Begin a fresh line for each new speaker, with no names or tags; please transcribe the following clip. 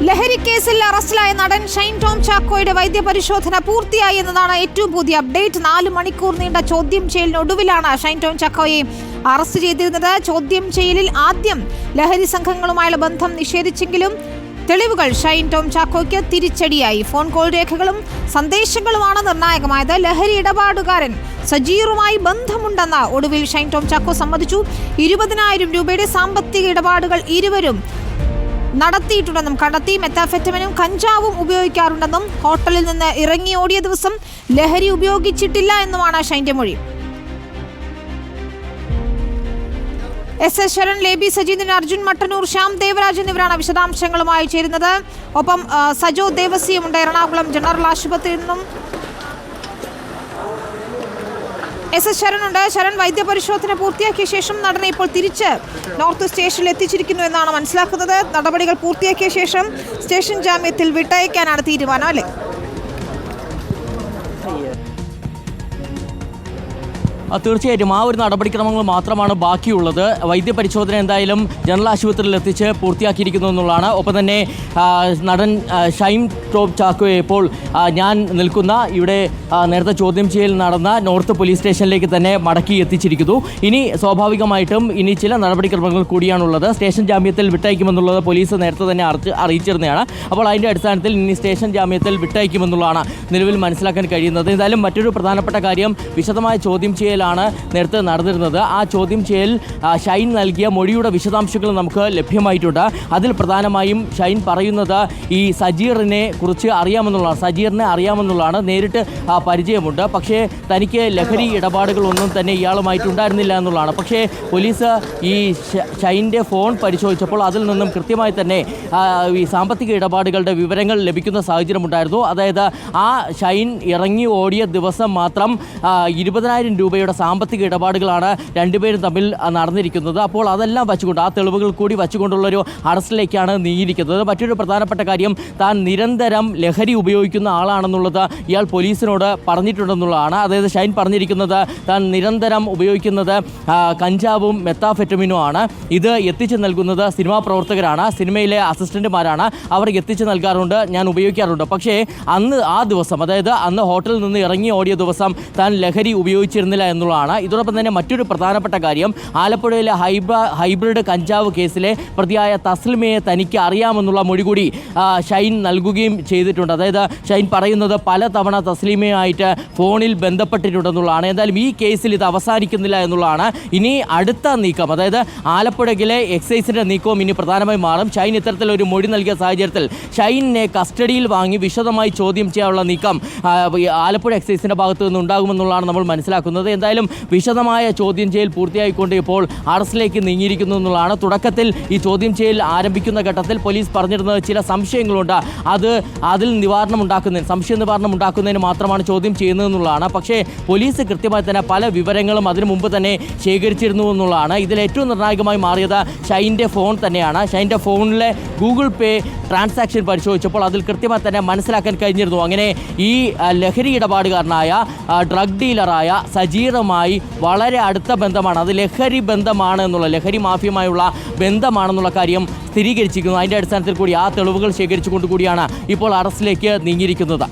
ലഹരി കേസിൽ അറസ്റ്റിലായ നടൻ ഷൈൻ ടോം ചാക്കോയുടെ വൈദ്യപരിശോധന പൂർത്തിയായി എന്നതാണ് ഏറ്റവും പുതിയ അപ്ഡേറ്റ്. 4 മണിക്കൂർ നീണ്ട ചോദ്യം ചെയ്യലിനൊടുവിലാണ് ഷൈൻ ടോം ചാക്കോയെ അറസ്റ്റ് ചെയ്തിരുന്നത്. ചോദ്യം ചെയ്യലിൽ ആദ്യം ലഹരി സംഘങ്ങളുമായുള്ള ബന്ധം നിഷേധിച്ചെങ്കിലും തെളിവുകൾ ഷൈൻ ടോം ചാക്കോയ്ക്ക് തിരിച്ചടിയായി. ഫോൺ കോൾ രേഖകളും സന്ദേശങ്ങളുമാണ് നിർണായകമായത്. ലഹരി ഇടപാടുകാരൻ സജീറുമായി ബന്ധമുണ്ടെന്ന് ഒടുവിൽ ഷൈൻ ടോം ചാക്കോ സമ്മതിച്ചു. 20,000 രൂപയുടെ സാമ്പത്തിക ഇടപാടുകൾ ഇരുവരും നടത്തിയിട്ടുണ്ടെന്നും കണ്ടെത്തി. മെത്താഫെറ്റമിനും കഞ്ചാവും ഉപയോഗിക്കാറുണ്ടെന്നും ഹോട്ടലിൽ നിന്ന് ഇറങ്ങി ഓടിയ ദിവസം ലഹരി ഉപയോഗിച്ചിട്ടില്ല എന്നുമാണ് ഷൈൻ്റെ മൊഴി. എസ് ശരൺ, ലേബി സജീന്ദ്രൻ, അർജുൻ മട്ടന്നൂർ, ശ്യാം ദേവരാജ് എന്നിവരാണ് വിശദാംശങ്ങളുമായി ചേരുന്നത്. ഒപ്പം സജോ ദേവസിയുമുണ്ട് എറണാകുളം ജനറൽ ആശുപത്രിയിൽ നിന്നും. എസ് ശരൺ, വൈദ്യപരിശോധന പൂർത്തിയാക്കിയ ശേഷം നടനെ ഇപ്പോൾ തിരിച്ച് നോർത്ത് സ്റ്റേഷനിൽ എത്തിച്ചിരിക്കുന്നു എന്നാണ് മനസ്സിലാക്കുന്നത്. നടപടികൾ പൂർത്തിയാക്കിയ ശേഷം സ്റ്റേഷൻ ജാമ്യത്തിൽ വിട്ടയക്കാനാണ് തീരുമാനം, അല്ലേ?
തീർച്ചയായിട്ടും ആ ഒരു നടപടിക്രമങ്ങൾ മാത്രമാണ് ബാക്കിയുള്ളത്. വൈദ്യപരിശോധന എന്തായാലും ജനറൽ ആശുപത്രിയിൽ എത്തിച്ച് പൂർത്തിയാക്കിയിരിക്കുന്നു എന്നുള്ളതാണ്. ഒപ്പം തന്നെ നടൻ ഷൈൻ ടോം ചാക്കോയെ ഇപ്പോൾ ഞാൻ നിൽക്കുന്ന ഇവിടെ നേരത്തെ ചോദ്യം ചെയ്യൽ നടന്ന നോർത്ത് പോലീസ് സ്റ്റേഷനിലേക്ക് തന്നെ മടക്കി എത്തിച്ചിരിക്കുന്നു. ഇനി സ്വാഭാവികമായിട്ടും ഇനി ചില നടപടിക്രമങ്ങൾ കൂടിയാണുള്ളത്. സ്റ്റേഷൻ ജാമ്യത്തിൽ വിട്ടയക്കുമെന്നുള്ളത് പോലീസ് നേരത്തെ തന്നെ അറിയിച്ചിരുന്നതാണ്. അപ്പോൾ അതിൻ്റെ അടിസ്ഥാനത്തിൽ ഇനി സ്റ്റേഷൻ ജാമ്യത്തിൽ വിട്ടയക്കുമെന്നുള്ളതാണ് നിലവിൽ മനസ്സിലാക്കാൻ കഴിയുന്നത്. എന്തായാലും മറ്റൊരു പ്രധാനപ്പെട്ട കാര്യം, വിശദമായ ചോദ്യം ചെയ്യൽ നേരത്തെ നടന്നിരുന്നത്. ആ ചോദ്യം ചെയ്യൽ ഷൈൻ നൽകിയ മൊഴിയുടെ വിശദാംശങ്ങൾ നമുക്ക് ലഭ്യമായിട്ടുണ്ട്. അതിൽ പ്രധാനമായും ഷൈൻ പറയുന്നത് ഈ സജീറിനെ കുറിച്ച് അറിയാമെന്നുള്ളതാണ്. നേരിട്ട് പരിചയമുണ്ട്. പക്ഷേ തനിക്ക് ലഹരി ഇടപാടുകളൊന്നും തന്നെ ഇയാളുമായിട്ടുണ്ടായിരുന്നില്ല എന്നുള്ളതാണ്. പക്ഷേ പോലീസ് ഈ ഷൈൻ്റെ ഫോൺ പരിശോധിച്ചപ്പോൾ അതിൽ നിന്നും കൃത്യമായി തന്നെ ഈ സാമ്പത്തിക ഇടപാടുകളുടെ വിവരങ്ങൾ ലഭിക്കുന്ന സാഹചര്യമുണ്ടായിരുന്നു. അതായത് ആ ഷൈൻ ഇറങ്ങി ഓടിയ ദിവസം മാത്രം 20,000 രൂപയുടെ സാമ്പത്തിക ഇടപാടുകളാണ് രണ്ടുപേരും തമ്മിൽ നടന്നിരിക്കുന്നത്. അപ്പോൾ അതെല്ലാം വച്ചുകൊണ്ട്, ആ തെളിവുകൾ കൂടി വച്ചുകൊണ്ടുള്ളൊരു അറസ്റ്റിലേക്കാണ് നീങ്ങിയിരിക്കുന്നത്. മറ്റൊരു പ്രധാനപ്പെട്ട കാര്യം, താൻ നിരന്തരം ലഹരി ഉപയോഗിക്കുന്ന ആളാണെന്നുള്ളത് ഇയാൾ പോലീസിനോട് പറഞ്ഞിട്ടുണ്ടെന്നുള്ളതാണ്. അതായത് ഷൈൻ പറഞ്ഞിരിക്കുന്നത് താൻ നിരന്തരം ഉപയോഗിക്കുന്നത് കഞ്ചാവും മെത്താഫെറ്റമിനുമാണ്. ഇത് എത്തിച്ചു നൽകുന്നത് സിനിമാ പ്രവർത്തകരാണ്, സിനിമയിലെ അസിസ്റ്റന്റുമാരാണ്. അവർ എത്തിച്ചു നൽകാറുണ്ട്, ഞാൻ ഉപയോഗിക്കാറുണ്ട്. പക്ഷേ ആ ദിവസം, അതായത് അന്ന് ഹോട്ടലിൽ നിന്ന് ഇറങ്ങി ഓടിയ ദിവസം താൻ ലഹരി ഉപയോഗിച്ചിരുന്നില്ല എന്നുള്ളതാണ്. ഇതോടൊപ്പം തന്നെ മറ്റൊരു പ്രധാനപ്പെട്ട കാര്യം, ആലപ്പുഴയിലെ ഹൈബ്രിഡ് കഞ്ചാവ് കേസിലെ പ്രതിയായ തസ്ലിമയെ തനിക്ക് അറിയാമെന്നുള്ള മൊഴി കൂടി ഷൈൻ നൽകുകയും ചെയ്തിട്ടുണ്ട്. അതായത് ഷൈൻ പറയുന്നത് പലതവണ തസ്ലിമയുമായിട്ട് ഫോണിൽ ബന്ധപ്പെട്ടിട്ടുണ്ടെന്നുള്ളതാണ്. എന്തായാലും ഈ കേസിൽ ഇത് അവസാനിക്കുന്നില്ല എന്നുള്ളതാണ്. ഇനി അടുത്ത നീക്കം, അതായത് ആലപ്പുഴയിലെ എക്സൈസിൻ്റെ നീക്കവും ഇനി പ്രധാനമായി മാറും. ഷൈൻ ഇത്തരത്തിലൊരു മൊഴി നൽകിയ സാഹചര്യത്തിൽ ഷൈനിനെ കസ്റ്റഡിയിൽ വാങ്ങി വിശദമായി ചോദ്യം ചെയ്യാനുള്ള നീക്കം ആലപ്പുഴ എക്സൈസിൻ്റെ ഭാഗത്തു നിന്ന് ഉണ്ടാകുമെന്നുള്ളതാണ് നമ്മൾ മനസ്സിലാക്കുന്നത്. എന്തായാലും വിശദമായ ചോദ്യം ചെയ്യൽ പൂർത്തിയായിക്കൊണ്ട് ഇപ്പോൾ അറസ്റ്റിലേക്ക് നീങ്ങിയിരിക്കുന്നു എന്നുള്ളതാണ്. തുടക്കത്തിൽ ഈ ചോദ്യം ചെയ്യൽ ആരംഭിക്കുന്ന ഘട്ടത്തിൽ പോലീസ് പറഞ്ഞിരുന്നത് ചില സംശയങ്ങളുണ്ട്, അതിൽ സംശയ നിവാരണം ഉണ്ടാക്കുന്നതിന് മാത്രമാണ് ചോദ്യം ചെയ്യുന്നതെന്നുള്ളതാണ്. പക്ഷേ പോലീസ് കൃത്യമായി തന്നെ പല വിവരങ്ങളും അതിനു മുമ്പ് തന്നെ ശേഖരിച്ചിരുന്നു എന്നുള്ളതാണ്. ഇതിൽ ഏറ്റവും നിർണായകമായി മാറിയത് ഷൈൻ്റെ ഫോൺ തന്നെയാണ്. ഷൈൻ്റെ ഫോണിലെ ഗൂഗിൾ പേ ട്രാൻസാക്ഷൻ പരിശോധിച്ചപ്പോൾ അതിൽ കൃത്യമായി തന്നെ മനസ്സിലാക്കാൻ കഴിഞ്ഞിരുന്നു. അങ്ങനെ ഈ ലഹരി ഇടപാടുകാരനായ ഡ്രഗ് ഡീലറായ സജീറുമായി വളരെ അടുത്ത ബന്ധമാണ്, അത് ലഹരി ബന്ധമാണ് എന്നുള്ള, ലഹരി മാഫിയുമായുള്ള ബന്ധമാണെന്നുള്ള കാര്യം സ്ഥിരീകരിച്ചിരിക്കുന്നു. അതിൻ്റെ അടിസ്ഥാനത്തിൽ കൂടി ആ തെളിവുകൾ ശേഖരിച്ചുകൊണ്ട് കൂടിയാണ് ഇപ്പോൾ അറസ്റ്റിലേക്ക് നീങ്ങിയിരിക്കുന്നത്.